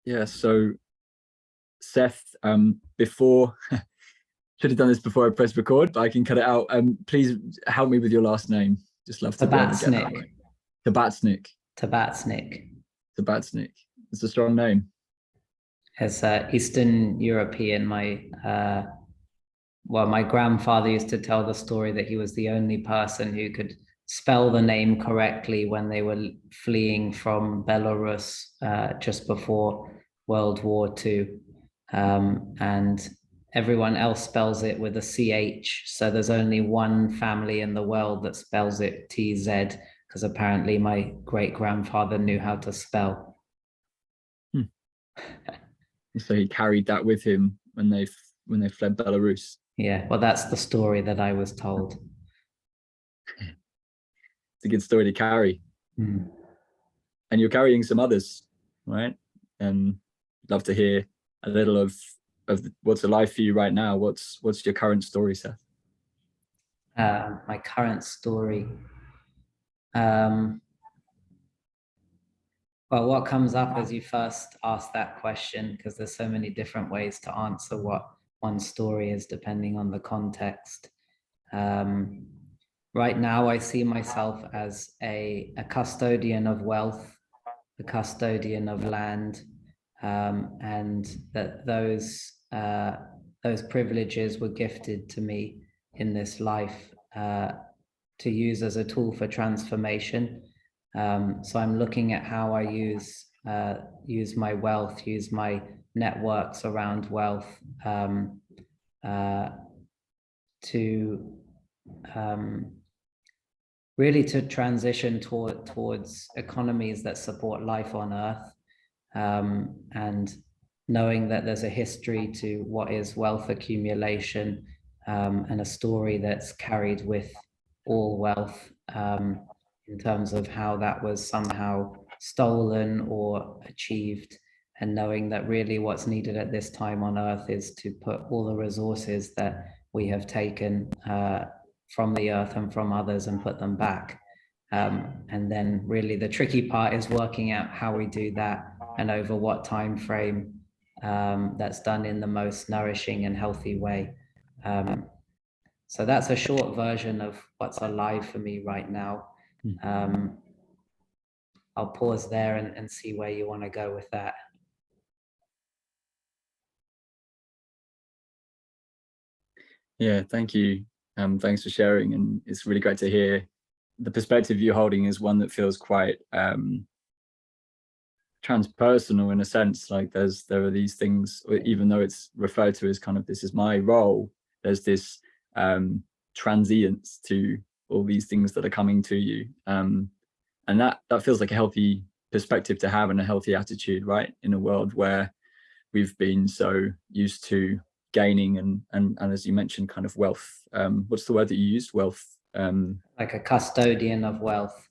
Yeah, so Seth, before should have done this before I press record, but I can cut it out. Please help me with your last name. Just love to be able to get that right. Tabatznik. Tabatznik. Tabatznik. It's a strong name. It's Eastern European. My grandfather used to tell the story that he was the only person who could spell the name correctly when they were fleeing from Belarus just before World War II. And everyone else spells it with a CH. So there's only one family in the world that spells it TZ, because apparently my great-grandfather knew how to spell. So he carried that with him when they fled Belarus. Yeah, well, that's the story that I was told. It's a good story to carry. Mm. And you're carrying some others, right? And I'd love to hear a little of what's alive for you right now. What's your current story, Seth? My current story. Well, what comes up as you first ask that question, because there's so many different ways to answer what one story is depending on the context. Right now, I see myself as a custodian of wealth, a custodian of land, and that those privileges were gifted to me in this life to use as a tool for transformation. So I'm looking at how I use my wealth, use my networks around wealth to really to transition towards economies that support life on Earth, and knowing that there's a history to what is wealth accumulation, and a story that's carried with all wealth, in terms of how that was somehow stolen or achieved, and knowing that really what's needed at this time on Earth is to put all the resources that we have taken from the earth and from others and put them back. And then really the tricky part is working out how we do that and over what time frame that's done in the most nourishing and healthy way. So that's a short version of what's alive for me right now. I'll pause there and see where you want to go with that. Yeah, thank you. Thanks for sharing, and it's really great to hear the perspective you're holding is one that feels quite transpersonal in a sense. Like there are these things, even though it's referred to as kind of this is my role, there's this transience to all these things that are coming to you, and that feels like a healthy perspective to have and a healthy attitude, right? In a world where we've been so used to gaining and as you mentioned, kind of wealth. What's the word that you used? Wealth. Like a custodian of wealth.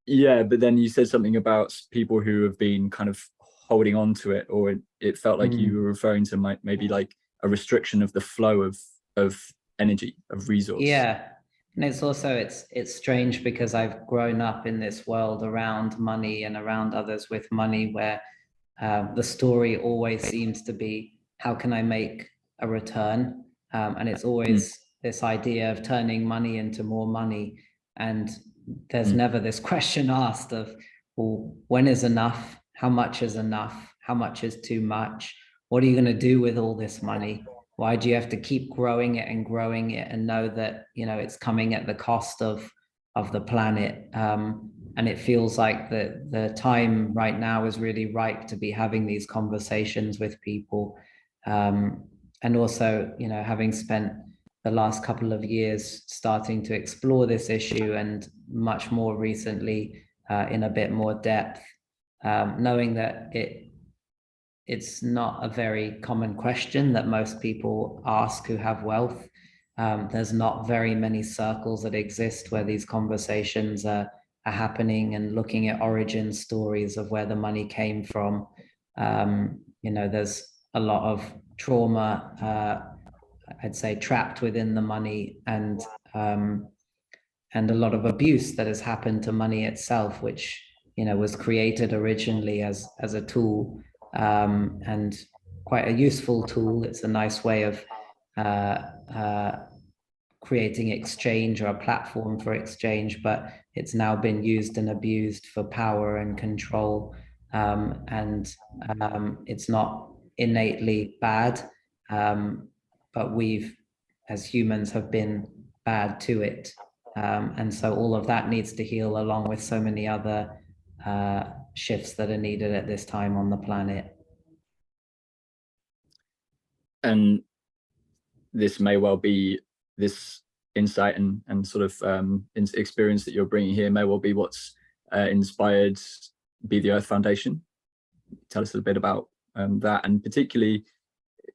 Yeah, but then you said something about people who have been kind of holding on to it, or it felt like you were referring to maybe like a restriction of the flow of energy, of resource. Yeah, and it's also it's strange because I've grown up in this world around money and around others with money, where the story always seems to be, how can I make a return? And it's always this idea of turning money into more money. And there's never this question asked of, well, when is enough? How much is enough? How much is too much? What are you going to do with all this money? Why do you have to keep growing it and know that, you know, it's coming at the cost of the planet? And it feels like the time right now is really ripe to be having these conversations with people. And also, you know, having spent the last couple of years starting to explore this issue, and much more recently in a bit more depth, knowing that it's not a very common question that most people ask who have wealth. There's not very many circles that exist where these conversations are happening and looking at origin stories of where the money came from. You know, there's a lot of trauma, I'd say, trapped within the money, and a lot of abuse that has happened to money itself, which was created originally as a tool, and quite a useful tool. It's a nice way of creating exchange, or a platform for exchange, but it's now been used and abused for power and control. And it's not innately bad, but we've, as humans, have been bad to it. And so all of that needs to heal, along with so many other shifts that are needed at this time on the planet. And this may well be, this insight and sort of experience that you're bringing here may well be what's inspired Be the Earth Foundation. Tell us a bit about that, and particularly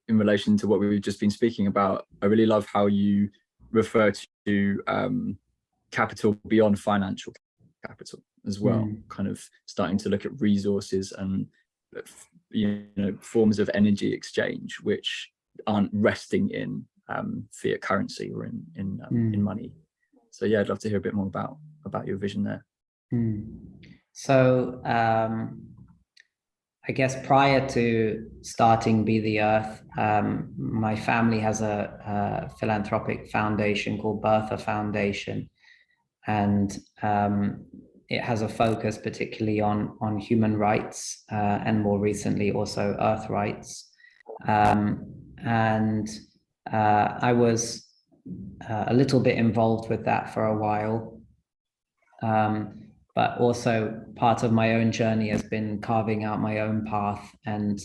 in relation to what we've just been speaking about. I really love how you refer to capital beyond financial capital as well, kind of starting to look at resources and forms of energy exchange which aren't resting in fiat currency or in money. So yeah, I'd love to hear a bit more about your vision there. So I guess prior to starting Be the Earth, my family has a philanthropic foundation called Bertha Foundation, and it has a focus particularly on human rights, and more recently also earth rights. And I was a little bit involved with that for a while. But also part of my own journey has been carving out my own path, and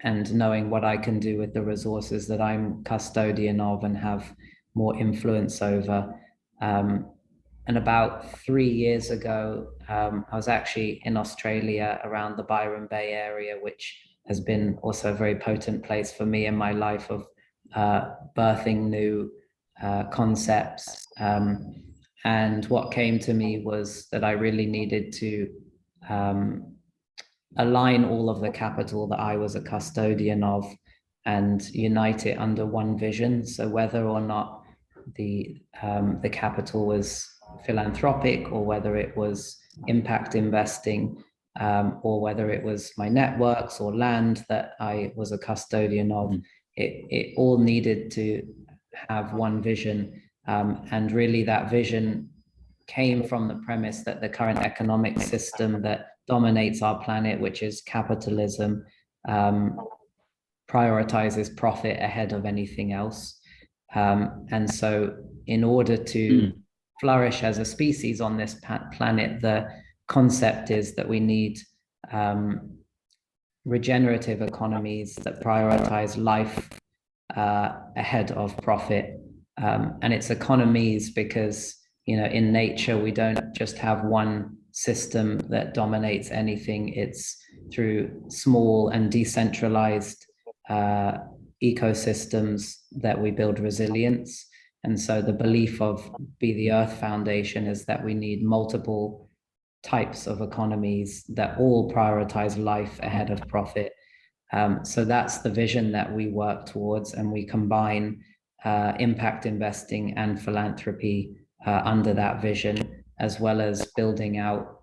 knowing what I can do with the resources that I'm custodian of and have more influence over. And about 3 years ago, I was actually in Australia around the Byron Bay area, which has been also a very potent place for me in my life of birthing new concepts. And what came to me was that I really needed to align all of the capital that I was a custodian of and unite it under one vision. So whether or not the capital was philanthropic, or whether it was impact investing, or whether it was my networks or land that I was a custodian of, it all needed to have one vision. And really that vision came from the premise that the current economic system that dominates our planet, which is capitalism, prioritizes profit ahead of anything else. And so in order to flourish as a species on this planet, the concept is that we need regenerative economies that prioritize life ahead of profit. And it's economies because, in nature, we don't just have one system that dominates anything. It's through small and decentralized ecosystems that we build resilience. And so the belief of Be the Earth Foundation is that we need multiple types of economies that all prioritize life ahead of profit. So that's the vision that we work towards, and we combine impact investing and philanthropy under that vision, as well as building out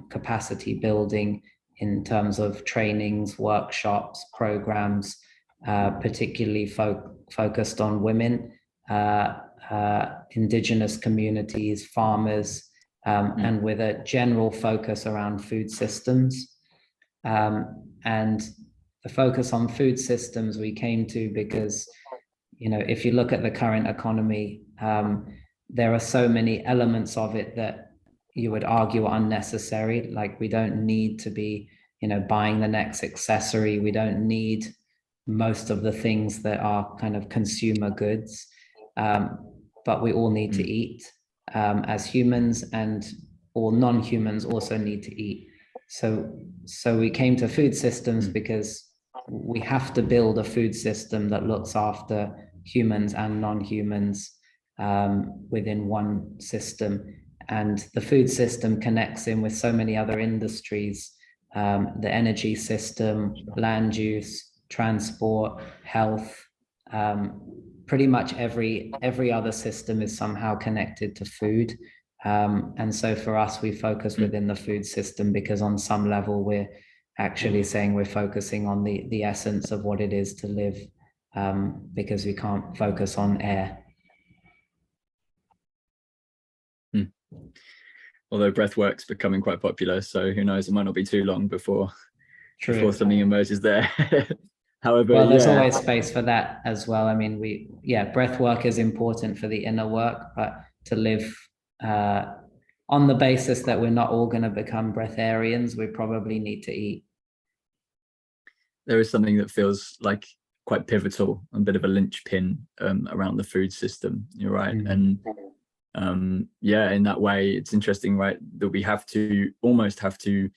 capacity building in terms of trainings, workshops, programs, particularly focused on women, indigenous communities, farmers, and with a general focus around food systems. And the focus on food systems we came to because, if you look at the current economy, there are so many elements of it that you would argue are unnecessary. Like, we don't need to be, buying the next accessory. We don't need most of the things that are kind of consumer goods, but we all need to eat as humans, and all non-humans also need to eat. So we came to food systems because we have to build a food system that looks after humans and non-humans within one system. And the food system connects in with so many other industries, the energy system, land use, transport, health. Pretty much every other system is somehow connected to food. And so for us, we focus within the food system, because on some level we're actually saying we're focusing on the essence of what it is to live, because we can't focus on air. Although breathwork's becoming quite popular, so who knows, it might not be too long before something emerges there. However, well, there's always space for that as well. I mean, breath work is important for the inner work, but to live on the basis that we're not all going to become breatharians, we probably need to eat. There is something that feels like quite pivotal, a bit of a linchpin around the food system. You're right. And in that way, it's interesting, right, that we almost have to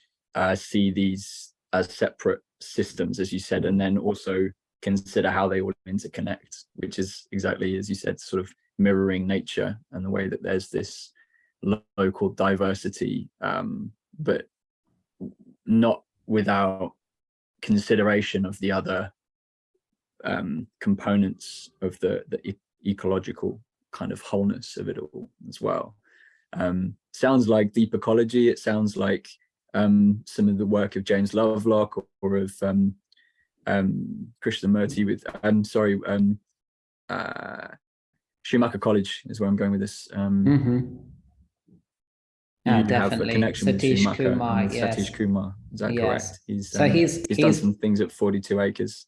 see these as separate systems, as you said, and then also consider how they all interconnect, which is exactly, as you said, sort of mirroring nature and the way that there's this local diversity, but not without consideration of the other components of the ecological kind of wholeness of it all as well. Sounds like deep ecology. It sounds like some of the work of James Lovelock or of Krishnamurti with Schumacher College is where I'm going with this. You have definitely. a connection Satish with Schumacher Kumar, and yes. Satish Kumar. Is that correct? He's he's done some things at 42 acres.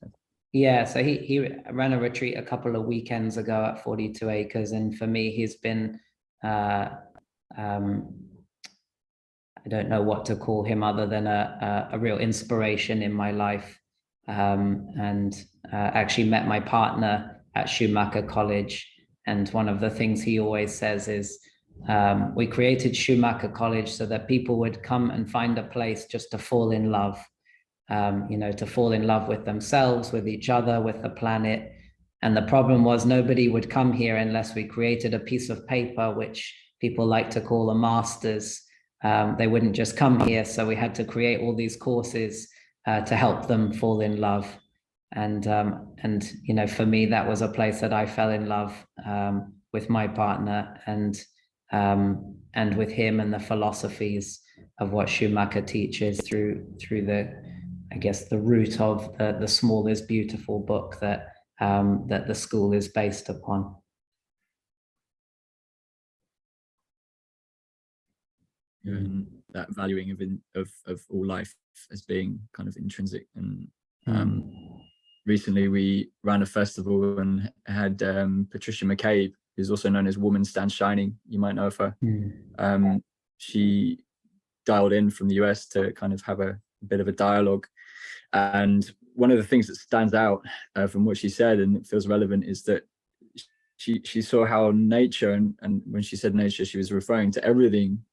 Yeah, so he ran a retreat a couple of weekends ago at 42 acres, and for me, he's been I don't know what to call him other than a real inspiration in my life. And actually met my partner at Schumacher College, and one of the things he always says is, we created Schumacher College so that people would come and find a place just to fall in love. To fall in love with themselves, with each other, with the planet. And the problem was nobody would come here unless we created a piece of paper, which people like to call a master's. They wouldn't just come here. So we had to create all these courses to help them fall in love. And for me, that was a place that I fell in love with my partner and with him and the philosophies of what Schumacher teaches through the root of the Small is Beautiful book that the school is based upon. And that valuing of all life as being kind of intrinsic. And recently we ran a festival and had Patricia McCabe, who's also known as Woman Stand Shining. You might know of her. She dialed in from the US to kind of have a bit of a dialogue. And one of the things that stands out from what she said, and it feels relevant, is that she saw how nature, and when she said nature, she was referring to everything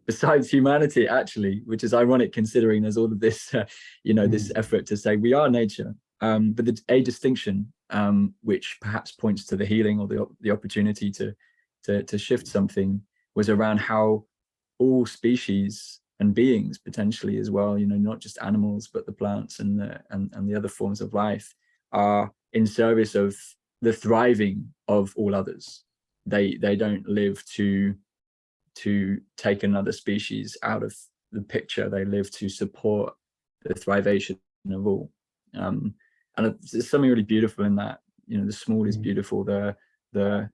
besides humanity, actually, which is ironic considering there's all of this, this effort to say we are nature. But a distinction, which perhaps points to the healing or the opportunity to shift something, was around how all species and beings potentially as well, not just animals, but the plants and the other forms of life are in service of the thriving of all others. They don't live to take another species out of the picture. They live to support the thrivation of all. And there's something really beautiful in that. The small is beautiful. The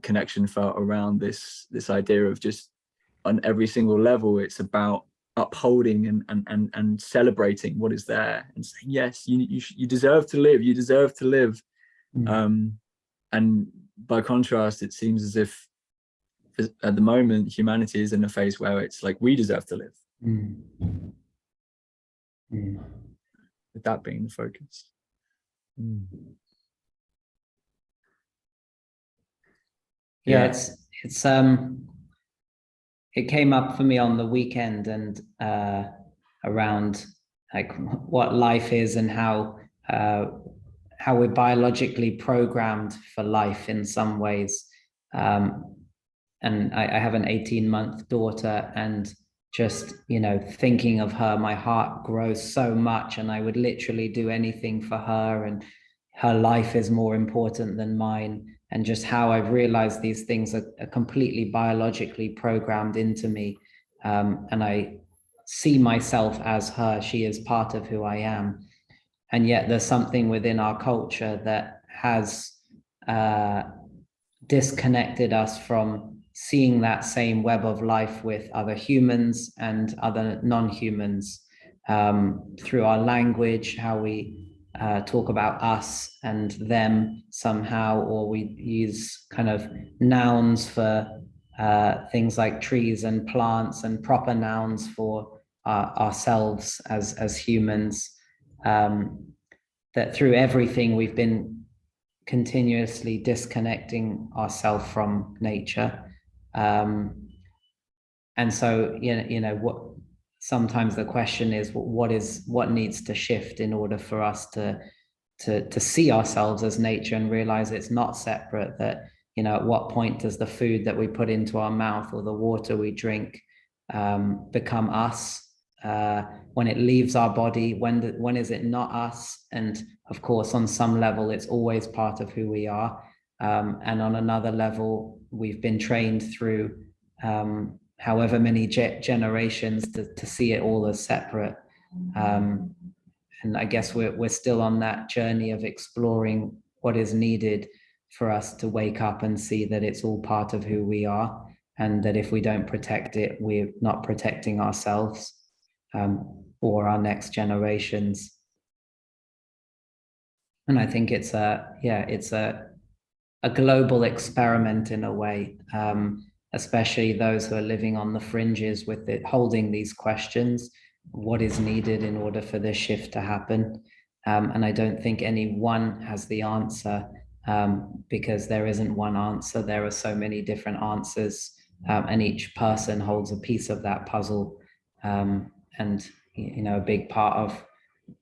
connection felt around this idea of just on every single level, it's about upholding and celebrating what is there and saying, yes, you deserve to live. You deserve to live. And by contrast, it seems as if at the moment humanity is in a phase where it's like we deserve to live. With that being the focus. It came up for me on the weekend and around like what life is and how we're biologically programmed for life in some ways. And I have an 18-month daughter, and just, thinking of her, my heart grows so much, and I would literally do anything for her, and her life is more important than mine. and just how I've realized these things are completely biologically programmed into me. And I see myself as her. She is part of who I am. And yet there's something within our culture that has disconnected us from seeing that same web of life with other humans and other non-humans, through our language, how we talk about us and them somehow, or we use kind of nouns for things like trees and plants, and proper nouns for ourselves as humans. That through everything we've been continuously disconnecting ourselves from nature. And so, what sometimes the question is, what needs to shift in order for us to see ourselves as nature and realize it's not separate, that, at what point does the food that we put into our mouth or the water we drink become us? When it leaves our body, when is it not us? And of course, on some level, it's always part of who we are. And on another level, we've been trained through however many generations to see it all as separate. And I guess we're still on that journey of exploring what is needed for us to wake up and see that it's all part of who we are, and that if we don't protect it, we're not protecting ourselves or our next generations. And I think it's a global experiment in a way, especially those who are living on the fringes with it, holding these questions. What is needed in order for this shift to happen? And I don't think any one has the answer, because there isn't one answer. There are so many different answers, and each person holds a piece of that puzzle. And a big part of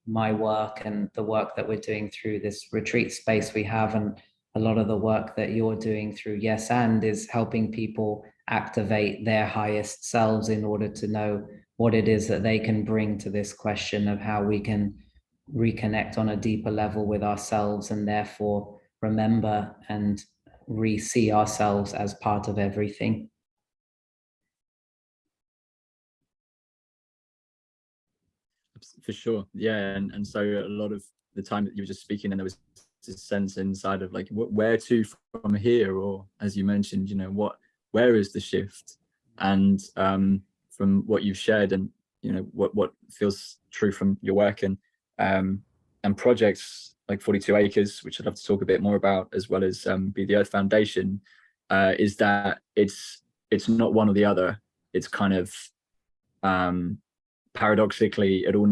my work and the work that we're doing through this retreat space we have, and a lot of the work that you're doing through Yes And, is helping people activate their highest selves in order to know what it is that they can bring to this question of how we can reconnect on a deeper level with ourselves, and therefore remember and re-see ourselves as part of everything. For sure, yeah. And so a lot of the time that you were just speaking, and there was this sense inside of like, where to from here, or as you mentioned, where is the shift? And from what you've shared, and what feels true from your work and projects like 42 Acres, which I'd love to talk a bit more about, as well as Be the Earth Foundation, is that it's not one or the other. It's kind of paradoxically, it all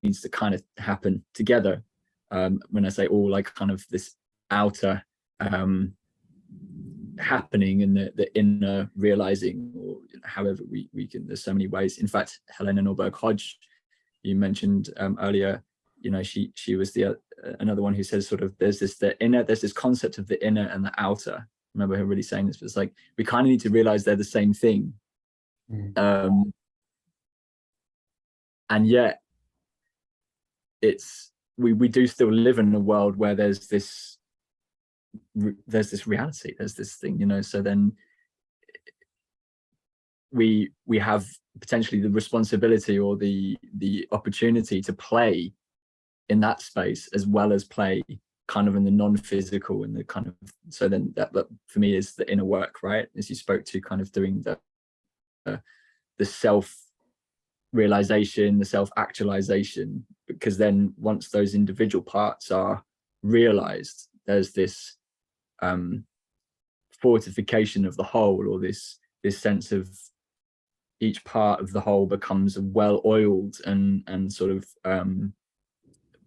needs to kind of happen together. When I say all, like kind of this outer happening and the inner realizing, or however we can, there's so many ways. In fact, Helena Norberg Hodge, you mentioned earlier, she was the another one who says sort of there's this concept of the inner and the outer. I remember her really saying this, but it's like we kind of need to realize they're the same thing. And yet we do still live in a world where there's this reality, there's this thing, so then we have potentially the responsibility or the opportunity to play in that space, as well as play kind of in the non-physical, and the kind of, so then that for me is the inner work, right? As you spoke to, kind of doing the self realization, the self-actualization, because then once those individual parts are realized, there's this fortification of the whole, or this sense of each part of the whole becomes well-oiled and sort of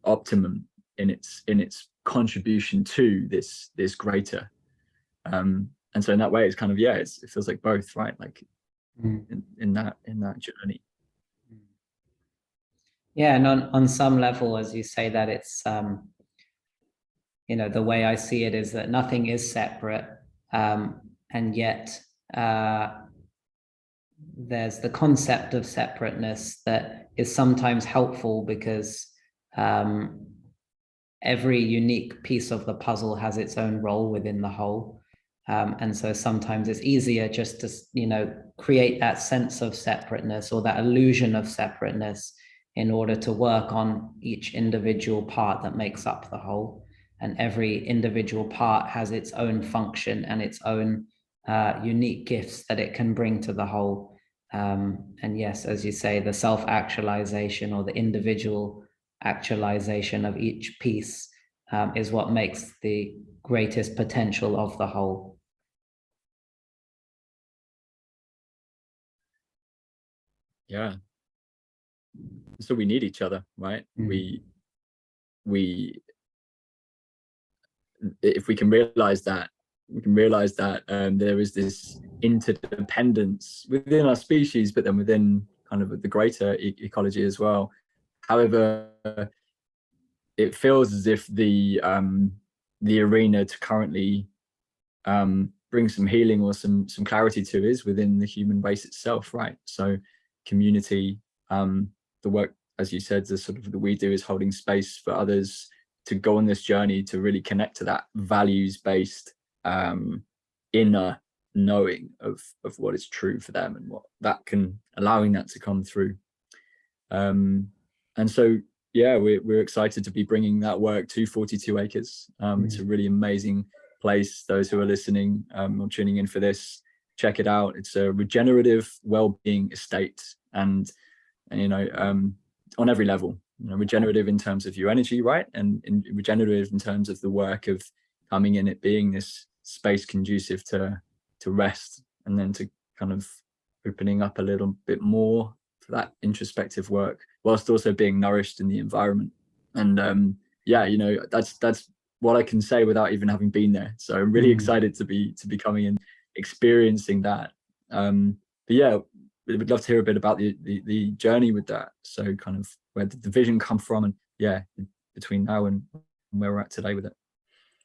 optimum in its contribution to this greater, and so in that way it's kind of, it feels like both, right? Like in that journey. Yeah, and on some level, as you say that, it's the way I see it is that nothing is separate, and yet there's the concept of separateness that is sometimes helpful, because every unique piece of the puzzle has its own role within the whole. And so sometimes it's easier just to, create that sense of separateness or that illusion of separateness in order to work on each individual part that makes up the whole. And every individual part has its own function and its own unique gifts that it can bring to the whole. And yes, as you say, the self-actualization or the individual actualization of each piece is what makes the greatest potential of the whole. Yeah. So we need each other, right? We if we can realize that, there is this interdependence within our species, but then within kind of the greater ecology as well. However, it feels as if the arena to currently bring some healing or some clarity to is within the human race itself, right? So community, the work, as you said, the sort of that we do is holding space for others to go on this journey to really connect to that values-based inner knowing of what is true for them and what that can, allowing that to come through. And so yeah, we're excited to be bringing that work to 42 acres. It's a really amazing place. Those who are listening or tuning in for this, check it out. It's a regenerative well-being estate, and on every level, regenerative in terms of your energy, right, and regenerative in terms of the work of coming in, it being this space conducive to rest, and then to kind of opening up a little bit more for that introspective work, whilst also being nourished in the environment. And that's what I can say without even having been there. So I'm really excited to be coming and experiencing that. But yeah, we'd love to hear a bit about the journey with that. So kind of where did the vision come from, and yeah, between now and where we're at today with it.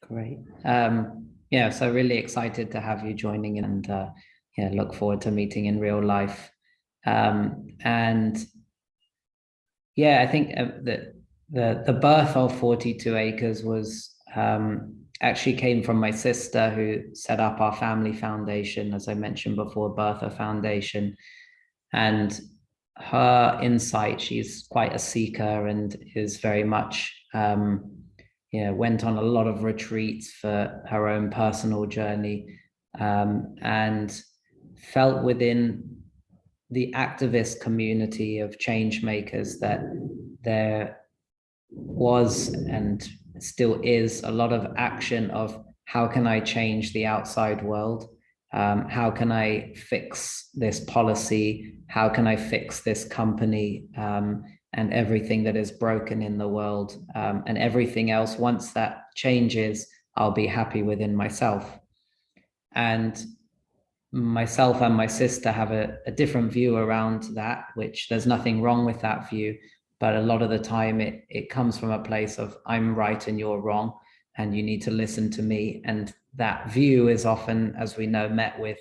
Great. So really excited to have you joining in, and look forward to meeting in real life. And yeah, I think the birth of 42 acres was actually came from my sister, who set up our family foundation, as I mentioned before, Bertha Foundation. And her insight, she's quite a seeker and is very much, went on a lot of retreats for her own personal journey, and felt within the activist community of change makers that there was and still is a lot of action of how can I change the outside world? How can I fix this policy? How can I fix this company? And everything that is broken in the world, and everything else, once that changes, I'll be happy within myself. And myself and my sister have a different view around that, which there's nothing wrong with that view. But a lot of the time it comes from a place of I'm right and you're wrong, and you need to listen to me. And that view is often, as we know, met with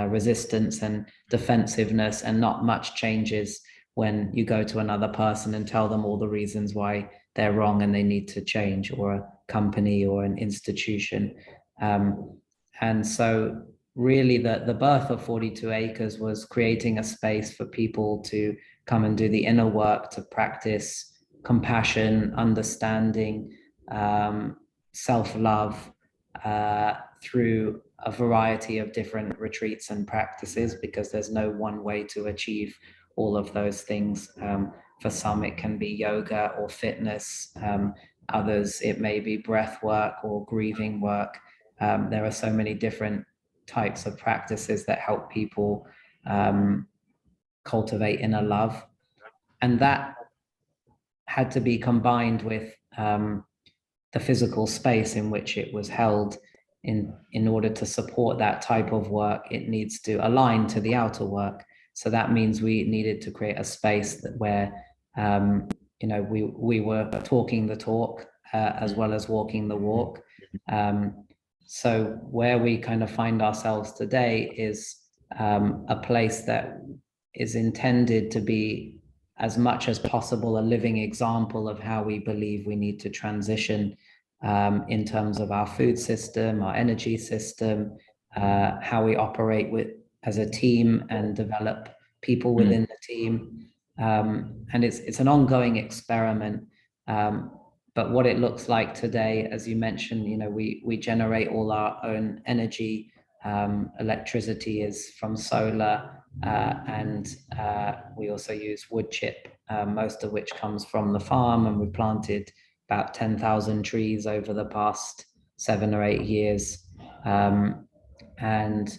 resistance and defensiveness, and not much changes when you go to another person and tell them all the reasons why they're wrong and they need to change, or a company or an institution. And so really the birth of 42 acres was creating a space for people to come and do the inner work, to practice compassion, understanding, self-love, through a variety of different retreats and practices, because there's no one way to achieve all of those things. For some, it can be yoga or fitness. Others, it may be breath work or grieving work. There are so many different types of practices that help people cultivate inner love. And that had to be combined with the physical space in which it was held. In order to support that type of work, it needs to align to the outer work. So that means we needed to create a space where we were talking the talk as well as walking the walk. So where we kind of find ourselves today is a place that is intended to be as much as possible, a living example of how we believe we need to transition in terms of our food system, our energy system, how we operate as a team and develop people within the team. And it's an ongoing experiment. But what it looks like today, as you mentioned, we generate all our own energy. Electricity is from solar, and we also use wood chip, most of which comes from the farm, and we planted about 10,000 trees over the past 7 or 8 years. And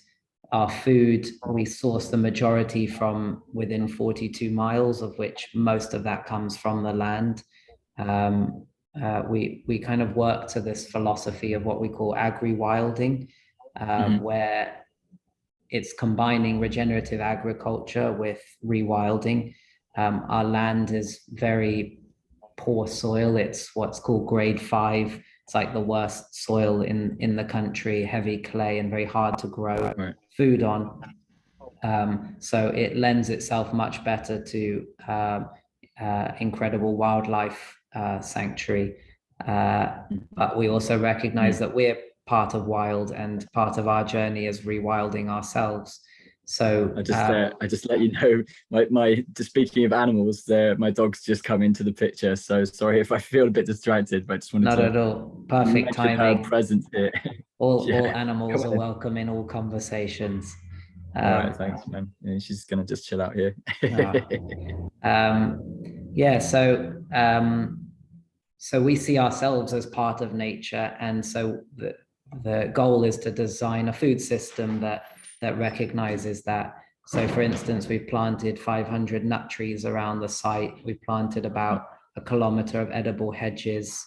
our food, we source the majority from within 42 miles, of which most of that comes from the land. We kind of work to this philosophy of what we call agri-wilding, where it's combining regenerative agriculture with rewilding. Our land is very poor soil. It's what's called grade 5. It's like the worst soil in the country, heavy clay and very hard to grow food on. So it lends itself much better to incredible wildlife sanctuary. But we also recognize that we're part of wild, and part of our journey is rewilding ourselves. So I just let you know, my speaking of animals, there my dog's just come into the picture. So sorry if I feel a bit distracted, but I just wanted not to at all. Perfect timing. her presence here. All animals are welcome in all conversations. All right, thanks, man. Yeah, she's gonna just chill out here. Yeah, so we see ourselves as part of nature, and so the goal is to design a food system that recognizes that. So for instance, we've planted 500 nut trees around the site. We've planted about 1 kilometer of edible hedges.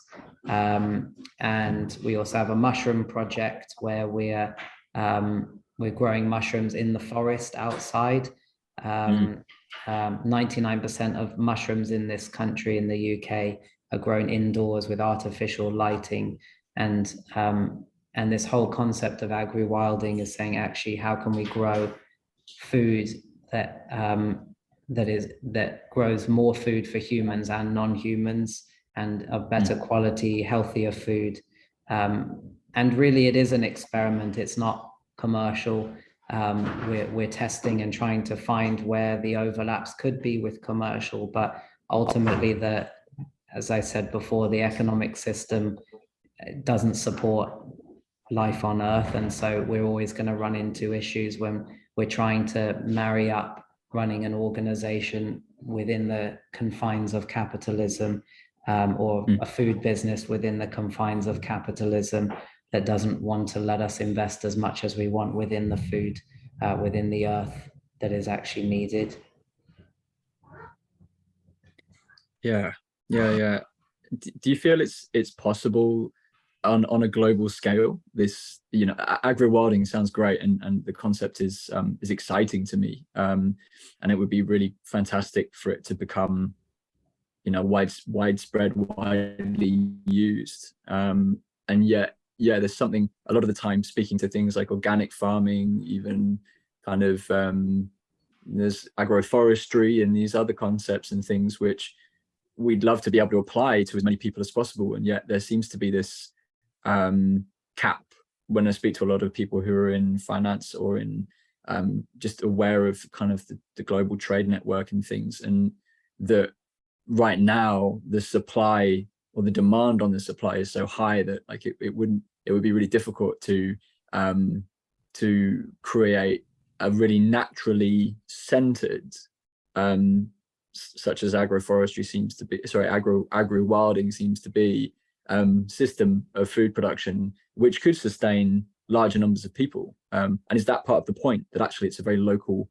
And we also have a mushroom project where we're growing mushrooms in the forest outside. 99% of mushrooms in this country, in the UK, are grown indoors with artificial lighting. And this whole concept of agri-wilding is saying, actually, how can we grow food that grows more food for humans and non-humans, and of better quality, healthier food. And really, it is an experiment. It's not commercial. We're testing and trying to find where the overlaps could be with commercial, but ultimately, as I said before, the economic system doesn't support life on Earth, and so we're always going to run into issues when we're trying to marry up running an organization within the confines of capitalism, or a food business within the confines of capitalism that doesn't want to let us invest as much as we want within the food, within the earth that is actually needed. Yeah. Do you feel it's possible on a global scale? This, agri-wilding sounds great, and the concept is exciting to me, and it would be really fantastic for it to become, widespread, widely used. And yet, there's something, a lot of the time, speaking to things like organic farming, even kind of there's agroforestry and these other concepts and things which we'd love to be able to apply to as many people as possible, and yet there seems to be this cap when I speak to a lot of people who are in finance or in just aware of kind of the global trade network and things, and that right now the supply or the demand on the supply is so high that like it would be really difficult to create a really naturally centered such as agroforestry seems to be, agri-wilding seems to be, system of food production which could sustain larger numbers of people. And is that part of the point, that actually it's a very local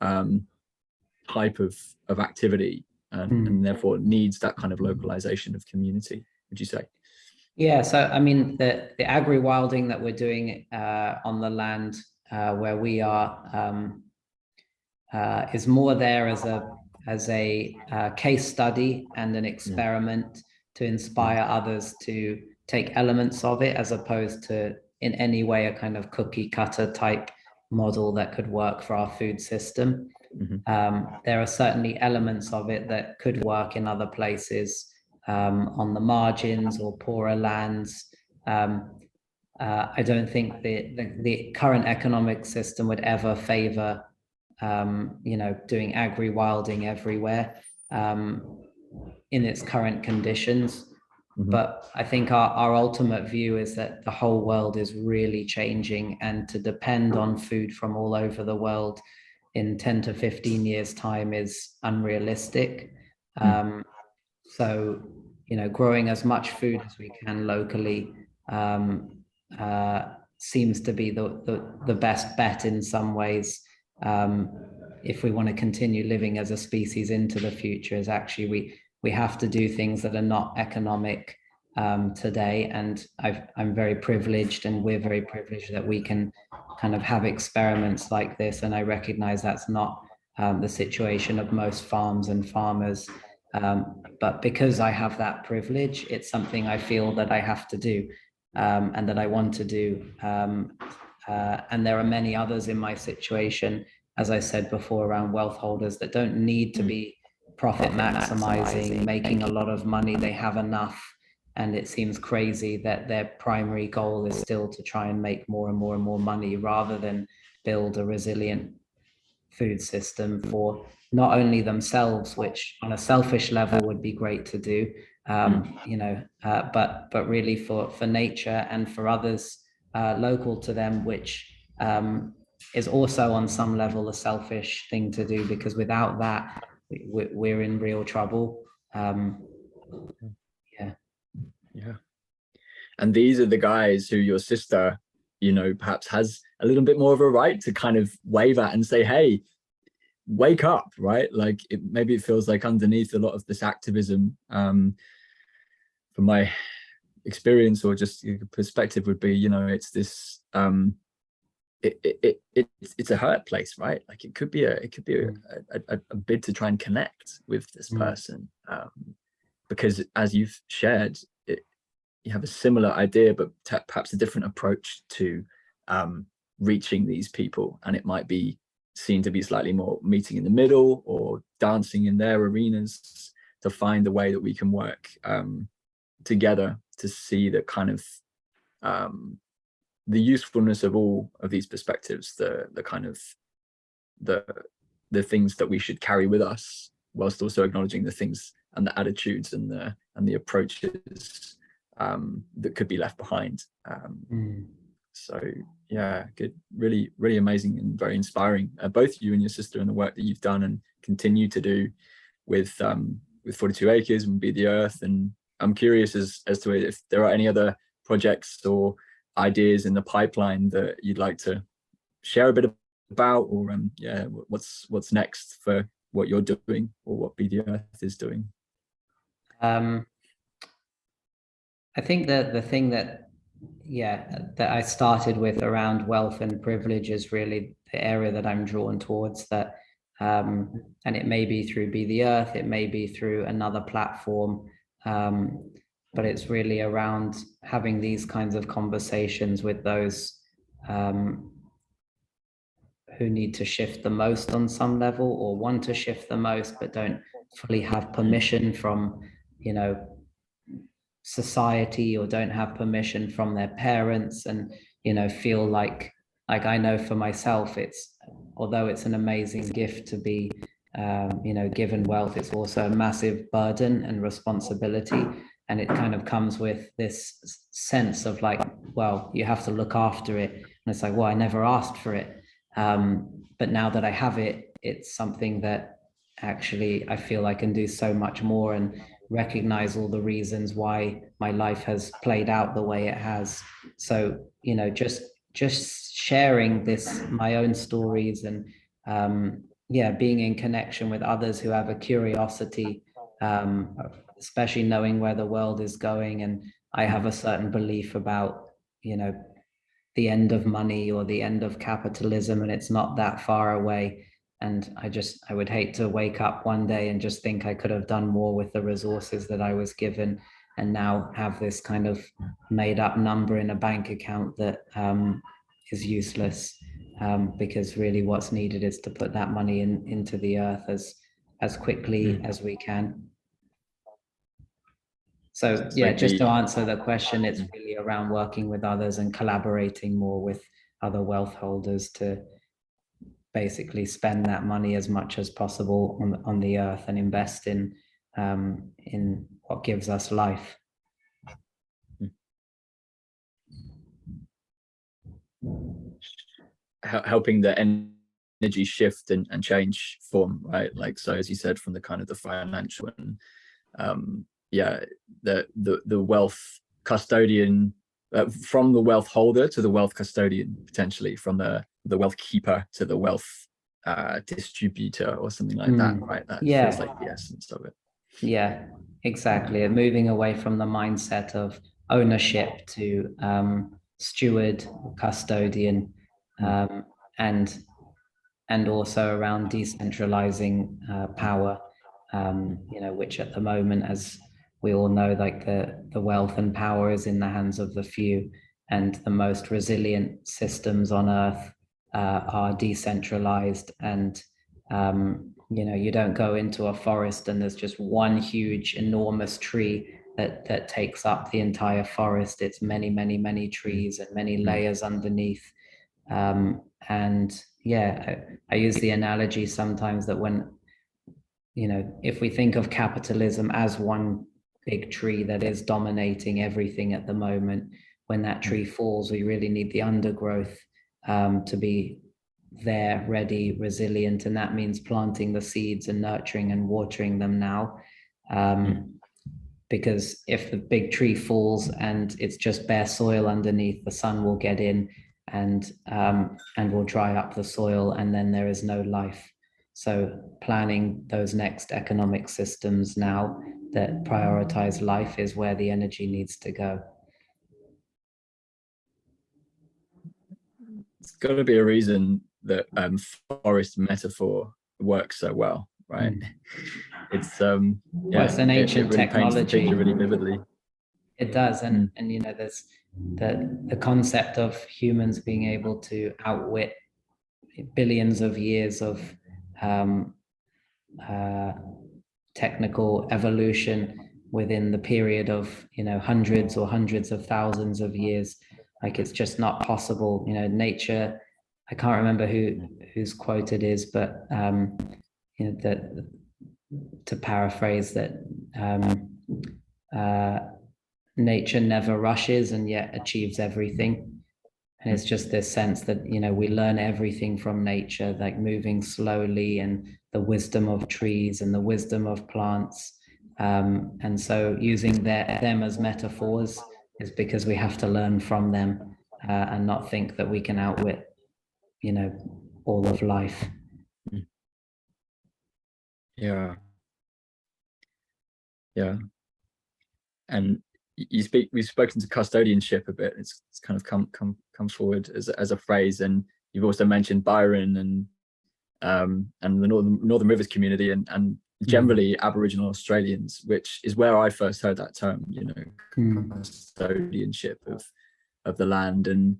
type of activity, and therefore it needs that kind of localization of community, would you say? Yeah, so I mean, the agri-wilding that we're doing on the land where we are is more there as a case study and an experiment to inspire others to take elements of it, as opposed to in any way a kind of cookie cutter type model that could work for our food system. There are certainly elements of it that could work in other places, on the margins or poorer lands. I don't think the current economic system would ever favor, doing agri-wilding everywhere in its current conditions. But I think our ultimate view is that the whole world is really changing, and to depend on food from all over the world in 10 to 15 years time is unrealistic. So, growing as much food as we can locally seems to be the best bet in some ways. If we want to continue living as a species into the future, is actually we have to do things that are not economic today. And I'm very privileged, and we're very privileged that we can kind of have experiments like this. And I recognize that's not the situation of most farms and farmers. But because I have that privilege, it's something I feel that I have to do, and that I want to do. And there are many others in my situation, as I said before, around wealth holders that don't need to be profit maximizing, making a lot of money. They have enough. And it seems crazy that their primary goal is still to try and make more and more and more money, rather than build a resilient food system for not only themselves, which on a selfish level would be great to do, but really for nature and for others local to them, which is also on some level a selfish thing to do, because without that, we're in real trouble. Yeah. And these are the guys who your sister, perhaps has a little bit more of a right to kind of wave at and say, hey, wake up, right? Like maybe it feels like underneath a lot of this activism, from my experience or just perspective, would be, it's this, it's a hurt place, right? Like it could be a bid to try and connect with this person, because as you've shared, you have a similar idea, but perhaps a different approach to reaching these people, and it might be seen to be slightly more meeting in the middle or dancing in their arenas to find a way that we can work together to see the kind of the usefulness of all of these perspectives, the kind of the things that we should carry with us, whilst also acknowledging the things and the attitudes and the approaches that could be left behind. So yeah, good, really, really amazing and very inspiring, both you and your sister, and the work that you've done and continue to do with 42 Acres and Be the Earth. And I'm curious as to if there are any other projects or ideas in the pipeline that you'd like to share a bit about, or what's next for what you're doing or what Be the Earth is doing. I think that the thing that I started with around wealth and privilege is really the area that I'm drawn towards, that and it may be through Be the Earth, it may be through another platform, but it's really around having these kinds of conversations with those who need to shift the most on some level, or want to shift the most but don't fully have permission from society, or don't have permission from their parents, and feel like I know for myself, although it's an amazing gift to be given wealth, it's also a massive burden and responsibility, and it kind of comes with this sense of like, well, you have to look after it, and it's like, well, I never asked for it, but now that I have it, it's something that actually I feel I can do so much more, and recognize all the reasons why my life has played out the way it has. So just sharing my own stories, and being in connection with others who have a curiosity, especially knowing where the world is going. And I have a certain belief about the end of money or the end of capitalism, and it's not that far away. And I would hate to wake up one day and just think I could have done more with the resources that I was given, and now have this kind of made up number in a bank account that is useless. because really what's needed is to put that money into the earth as quickly as we can. So yeah, just to answer the question, it's really around working with others and collaborating more with other wealth holders to basically spend that money as much as possible on the earth and invest in what gives us life. Helping the energy shift and change form, right? Like, so as you said, from the kind of the financial and the wealth custodian, from the wealth holder to the wealth custodian, potentially from the wealth keeper to the wealth distributor or something like that, right? That feels like the essence of it. Yeah, exactly. And moving away from the mindset of ownership to steward, custodian, and also around decentralizing power, which at the moment, as we all know, like the wealth and power is in the hands of the few, and the most resilient systems on earth are decentralized. And you don't go into a forest and there's just one huge enormous tree that takes up the entire forest. It's many, many, many trees and many layers underneath. And yeah, I use the analogy sometimes that when, if we think of capitalism as one big tree that is dominating everything at the moment, when that tree falls, we really need the undergrowth to be there, ready, resilient. And that means planting the seeds and nurturing and watering them now. Because if the big tree falls and it's just bare soil underneath, the sun will get in and will dry up the soil, and then there is no life. So planning those next economic systems now that prioritize life is where the energy needs to go. It's got to be a reason that forest metaphor works so well, right? It's well, it's an ancient it really technology. paints the picture really vividly. It does, and there's the concept of humans being able to outwit billions of years of technical evolution within the period of hundreds of thousands of years. Like, it's just not possible. Nature, I can't remember whose quote it is, but that, to paraphrase, that nature never rushes and yet achieves everything. And it's just this sense that, we learn everything from nature, like moving slowly, and the wisdom of trees and the wisdom of plants. And so using them as metaphors is because we have to learn from them and not think that we can outwit, all of life. Yeah. And we've spoken to custodianship a bit. It's kind of come forward as a phrase, and you've also mentioned Byron and the Northern Rivers community and generally Aboriginal Australians, which is where I first heard that term, custodianship of the land. And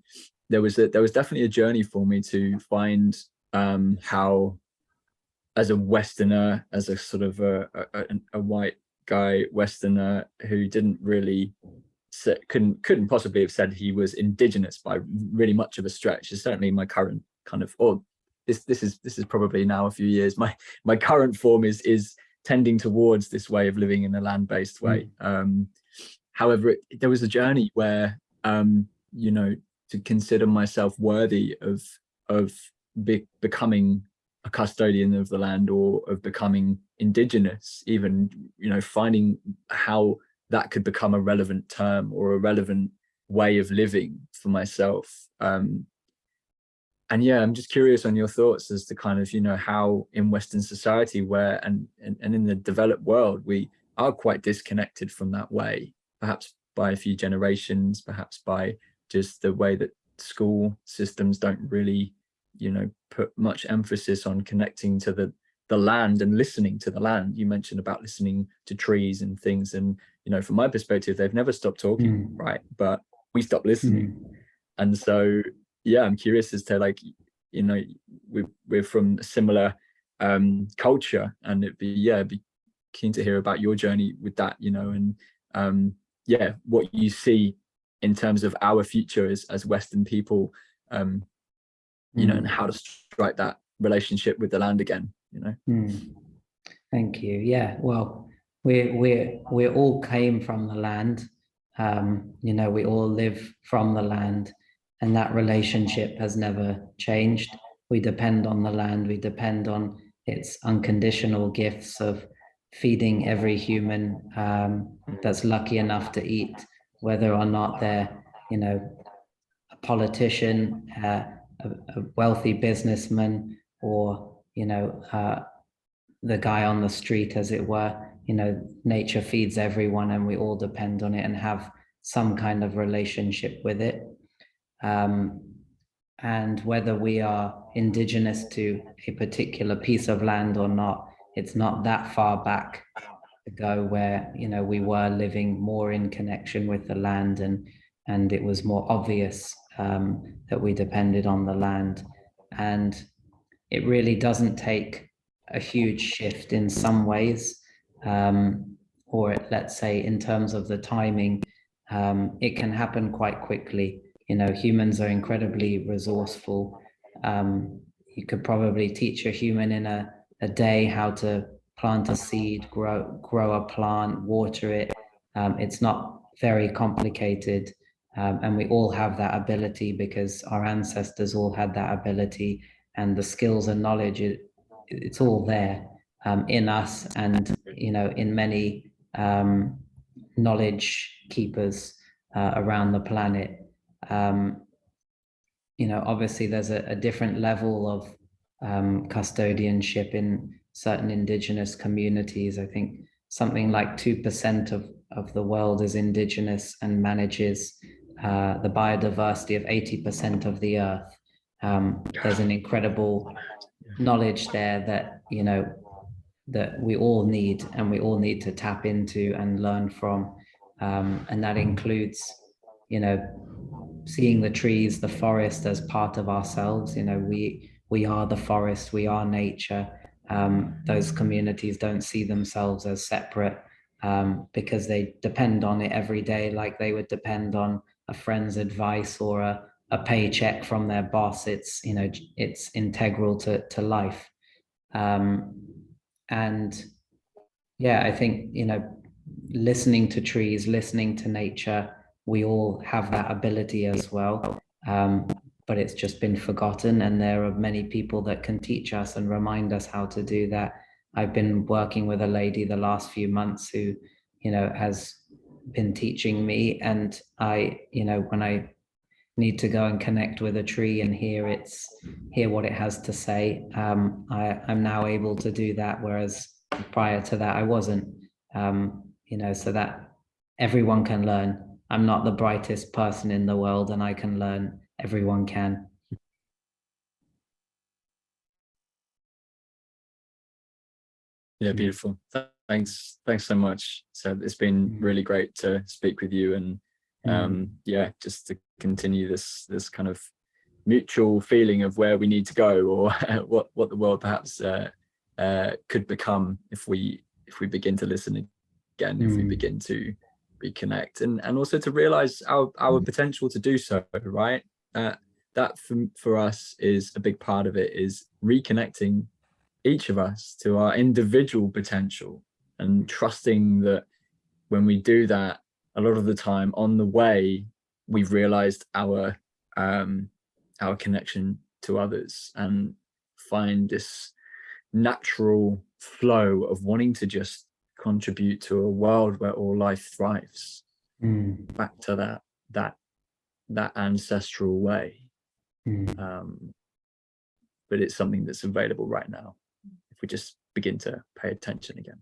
there was definitely a journey for me to find how, as a Westerner, as a sort of a white guy Westerner who didn't really couldn't possibly have said he was indigenous by really much of a stretch. Is certainly my current kind of, or this is probably now a few years, my current form is tending towards this way of living in a land-based way. However, there was a journey where to consider myself worthy of becoming a custodian of the land, or of becoming indigenous, even, finding how that could become a relevant term or a relevant way of living for myself. And yeah, I'm just curious on your thoughts as to kind of, how in Western society, where and in the developed world, we are quite disconnected from that way, perhaps by a few generations, perhaps by just the way that school systems don't really put much emphasis on connecting to the land and listening to the land. You mentioned about listening to trees and things, and from my perspective, they've never stopped talking, right? But we stopped listening. And so yeah, I'm curious as to, like, you know, we're from a similar culture, and it'd be keen to hear about your journey with that, you know, and what you see in terms of our future as Western people, you know, and how to strike that relationship with the land again, you know. Thank you. Yeah, well, we all came from the land. You know, we all live from the land, and that relationship has never changed. We depend on the land. We depend on its unconditional gifts of feeding every human that's lucky enough to eat, whether or not they're, you know, a politician, a wealthy businessman, or, you know, the guy on the street, as it were. You know, nature feeds everyone, and we all depend on it and have some kind of relationship with it. And whether we are indigenous to a particular piece of land or not, it's not that far back to go where, you know, we were living more in connection with the land, and it was more obvious that we depended on the land. And it really doesn't take a huge shift in some ways, or let's say in terms of the timing, it can happen quite quickly. You know, humans are incredibly resourceful. You could probably teach a human in a day how to plant a seed, grow a plant, water it. It's not very complicated. And we all have that ability because our ancestors all had that ability, and the skills and knowledge, it's all there in us, and, you know, in many knowledge keepers around the planet. You know, obviously there's a different level of custodianship in certain indigenous communities. I think something like 2% of the world is indigenous and manages the biodiversity of 80% of the earth. There's an incredible knowledge there that, you know, that we all need, and we all need to tap into and learn from. And that includes, you know, seeing the trees, the forest as part of ourselves. You know, we are the forest, we are nature. Those communities don't see themselves as separate because they depend on it every day, like they would depend on a friend's advice or a paycheck from their boss. It's, you know, it's integral to life. And yeah, I think, you know, listening to trees, listening to nature, we all have that ability as well. But it's just been forgotten, and there are many people that can teach us and remind us how to do that. I've been working with a lady the last few months who, you know, has been teaching me, and I, you know, when I need to go and connect with a tree and hear what it has to say, I'm now able to do that, whereas prior to that I wasn't. You know, so that everyone can learn. I'm not the brightest person in the world, and I can learn. Everyone can. Yeah, beautiful. Thanks so much. So it's been really great to speak with you, and yeah, just to continue this kind of mutual feeling of where we need to go, or what the world perhaps could become if we begin to listen again, if we begin to reconnect, and also to realize our potential to do so, right? That for us is a big part of it, is reconnecting each of us to our individual potential, and trusting that when we do that, a lot of the time on the way, we've realized our connection to others, and find this natural flow of wanting to just contribute to a world where all life thrives. Back to that ancestral way. But it's something that's available right now if we just begin to pay attention again.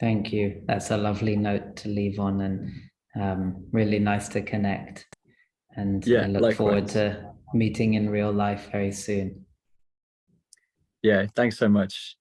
Thank you. That's a lovely note to leave on, and really nice to connect. And yeah, I look forward to meeting in real life very soon. Yeah, thanks so much.